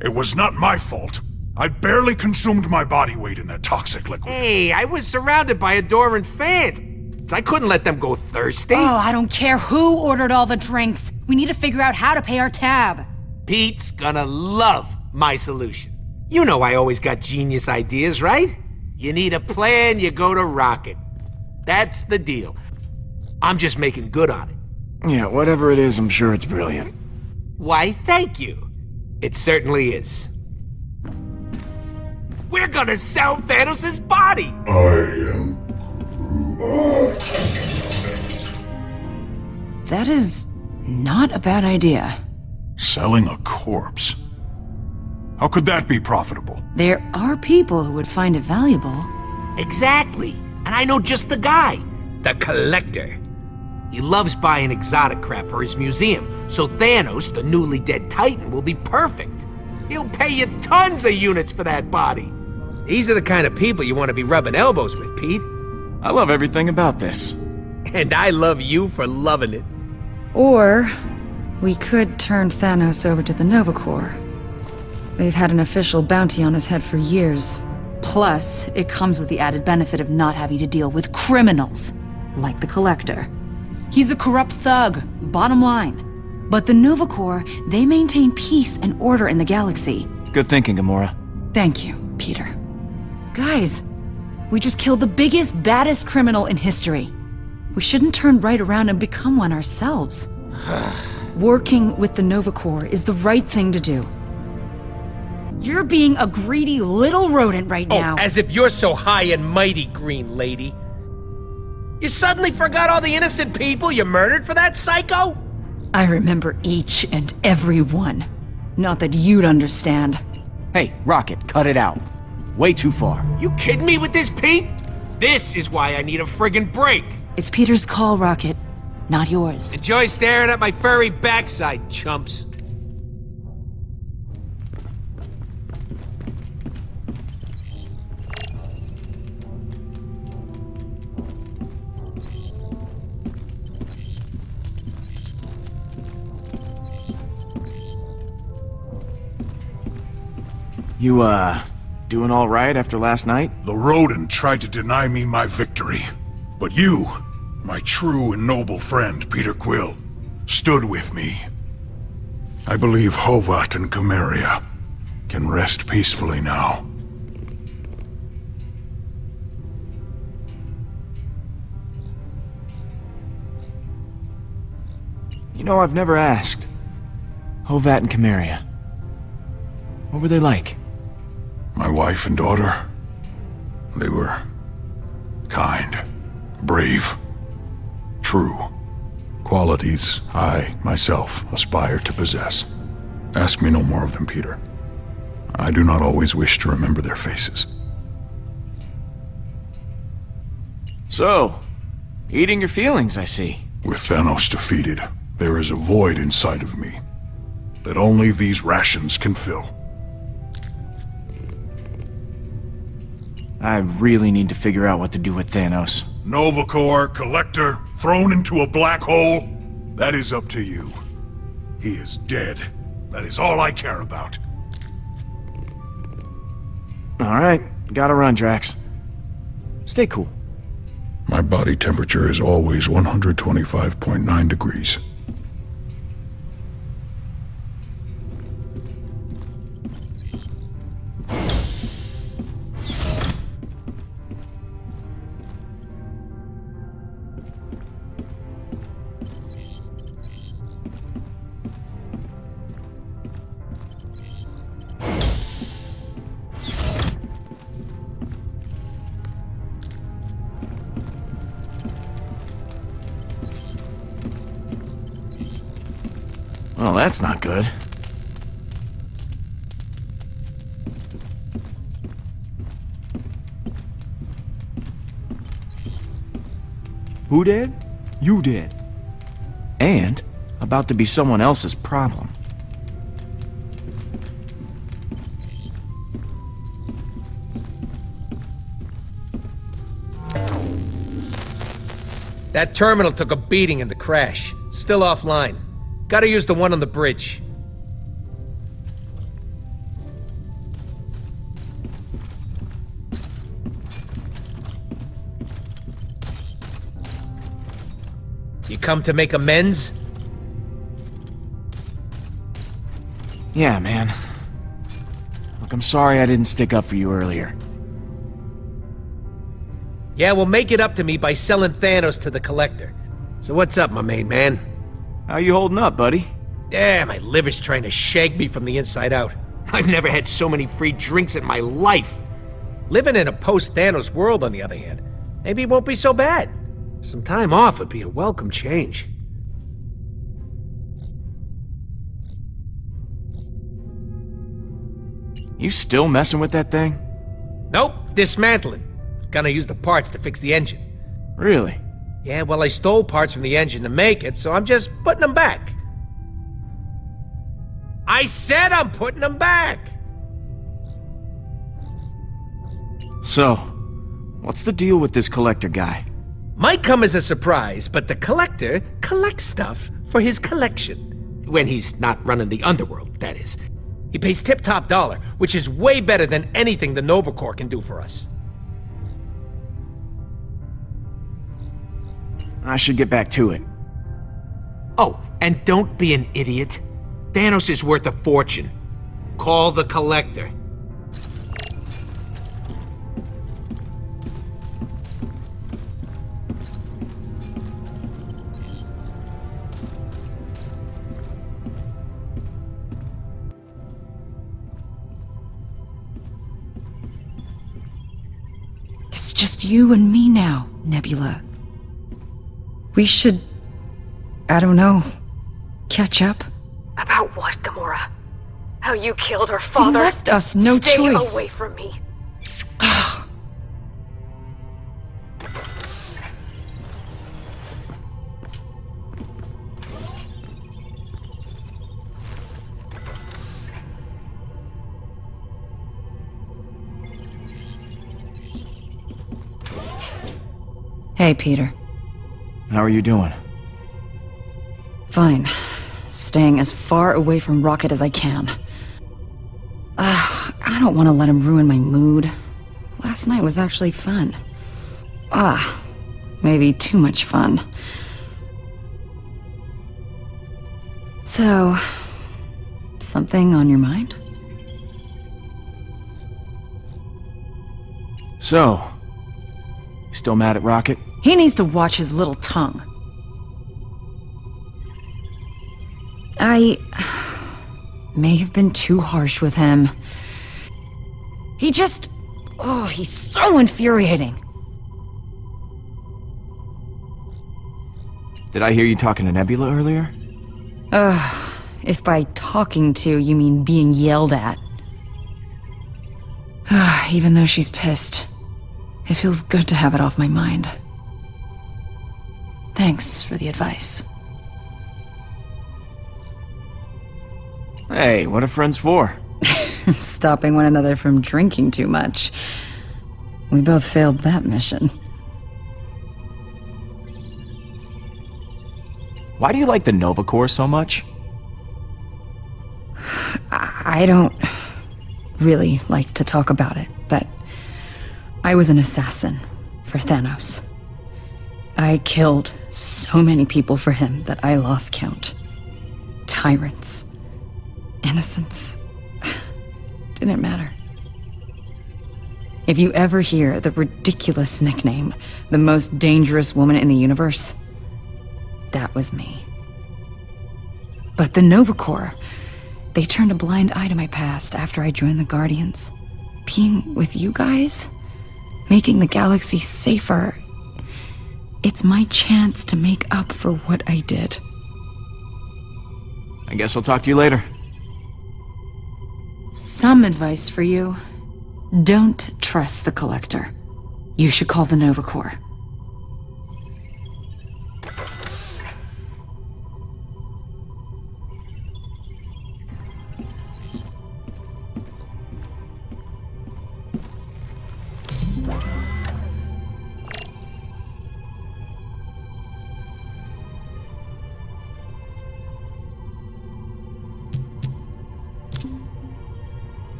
It was not my fault. I barely consumed my body weight in that toxic liquid. Hey, I was surrounded by adoring fans. I couldn't let them go thirsty. Oh, I don't care who ordered all the drinks. We need to figure out how to pay our tab. Pete's gonna love my solution. You know I always got genius ideas, right? You need a plan, you go to Rocket. That's the deal. I'm just making good on it. Yeah, whatever it is, I'm sure it's brilliant. Why, thank you. It certainly is. We're gonna sell Thanos' body! I am... That is not a bad idea. Selling a corpse? How could that be profitable? There are people who would find it valuable. Exactly. And I know just the guy. The Collector. He loves buying exotic crap for his museum, so Thanos, the newly dead Titan, will be perfect. He'll pay you tons of units for that body. These are the kind of people you want to be rubbing elbows with, Pete. I love everything about this. And I love you for loving it. Or we could turn Thanos over to the Nova Corps. They've had an official bounty on his head for years. Plus, it comes with the added benefit of not having to deal with criminals, like the Collector. He's a corrupt thug, bottom line. But the Nova Corps, they maintain peace and order in the galaxy. Good thinking, Gamora. Thank you, Peter. Guys, we just killed the biggest, baddest criminal in history. We shouldn't turn right around and become one ourselves. Working with the Nova Corps is the right thing to do. You're being a greedy little rodent right now. Oh, as if you're so high and mighty, Green Lady. You suddenly forgot all the innocent people you murdered for that psycho? I remember each and every one. Not that you'd understand. Hey, Rocket, cut it out. Way too far. You kidding me with this, Pete? This is why I need a friggin' break. It's Peter's call, Rocket, not yours. Enjoy staring at my furry backside, chumps. You, doing all right after last night? The rodent tried to deny me my victory. But you, my true and noble friend, Peter Quill, stood with me. I believe Hovat and Chimeria can rest peacefully now. You know, I've never asked. Hovat and Chimeria. What were they like? My wife and daughter, they were kind, brave, true. Qualities I, myself, aspire to possess. Ask me no more of them, Peter. I do not always wish to remember their faces. So, eating your feelings, I see. With Thanos defeated, there is a void inside of me that only these rations can fill. I really need to figure out what to do with Thanos. Nova Corps, Collector, thrown into a black hole? That is up to you. He is dead. That is all I care about. Alright, gotta run, Drax. Stay cool. My body temperature is always 125.9 degrees. Well, that's not good. Who did? You did. And about to be someone else's problem. That terminal took a beating in the crash. Still offline. Gotta use the one on the bridge. You come to make amends? Yeah, man. Look, I'm sorry I didn't stick up for you earlier. Yeah, well, make it up to me by selling Thanos to the Collector. So what's up, my main man? How you holding up, buddy? Yeah, my liver's trying to shake me from the inside out. I've never had so many free drinks in my life. Living in a post-Thanos world, on the other hand, maybe it won't be so bad. Some time off would be a welcome change. You still messing with that thing? Nope, dismantling. Gonna use the parts to fix the engine. Really? Yeah, well, I stole parts from the engine to make it, so I'm just putting them back. I said I'm putting them back! So, what's the deal with this Collector guy? Might come as a surprise, but the Collector collects stuff for his collection. When he's not running the underworld, that is. He pays tip-top dollar, which is way better than anything the Nova Corps can do for us. I should get back to it. Oh, and don't be an idiot. Thanos is worth a fortune. Call the Collector. It's just you and me now, Nebula. We should... I don't know... catch up? About what, Gamora? How you killed her He father? left us no Stay choice. away from me. Hey, Peter. How are you doing? Fine. Staying as far away from Rocket as I can. I don't want to let him ruin my mood. Last night was actually fun. Maybe too much fun. So, something on your mind? So, you still mad at Rocket? He needs to watch his little tongue. I may have been too harsh with him. He just... he's so infuriating. Did I hear you talking to Nebula earlier? If by talking to you mean being yelled at. Even though she's pissed, it feels good to have it off my mind. Thanks for the advice. Hey, what are friends for? Stopping one another from drinking too much. We both failed that mission. Why do you like the Nova Corps so much? I don't really like to talk about it, but I was an assassin for Thanos. I killed so many people for him that I lost count. Tyrants. Innocents. Didn't matter. If you ever hear the ridiculous nickname, the most dangerous woman in the universe, that was me. But the Nova Corps, they turned a blind eye to my past after I joined the Guardians. Being with you guys, making the galaxy safer, it's my chance to make up for what I did. I guess I'll talk to you later. Some advice for you. Don't trust the Collector. You should call the Nova Corps.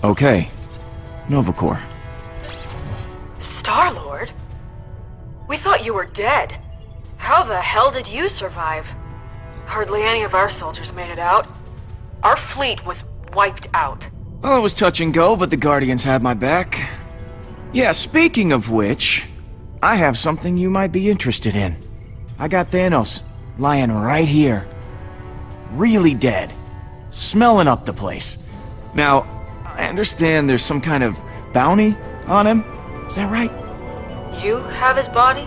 Okay. Nova Corps. We thought you were dead. How the hell did you survive? Hardly any of our soldiers made it out. Our fleet was wiped out. Well, it was touch and go, but the Guardians had my back. Yeah, speaking of which, I have something you might be interested in. I got Thanos lying right here. Really dead. Smelling up the place. Now, I understand there's some kind of bounty on him. Is that right? You have his body?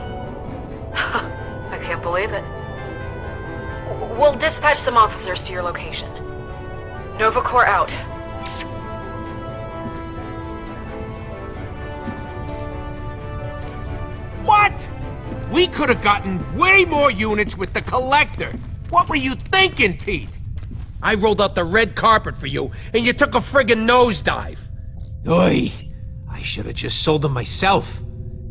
I can't believe it. We'll dispatch some officers to your location. Nova Corps out. What? We could have gotten way more units with the Collector. What were you thinking, Pete? I rolled out the red carpet for you, and you took a friggin' nosedive. Oy, I should have just sold them myself.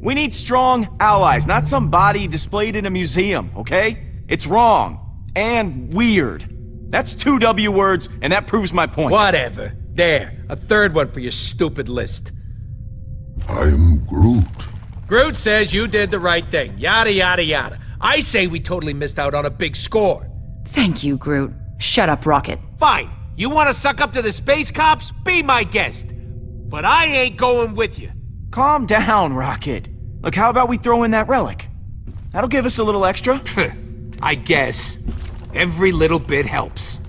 We need strong allies, not some body displayed in a museum, okay? It's wrong. And weird. That's 2 W words, and that proves my point. Whatever. There, a third one for your stupid list. I'm Groot. Groot says you did the right thing. Yada, yada, yada. I say we totally missed out on a big score. Thank you, Groot. Shut up, Rocket. Fine. You want to suck up to the space cops? Be my guest. But I ain't going with you. Calm down, Rocket. Look, how about we throw in that relic? That'll give us a little extra. I guess. Every little bit helps.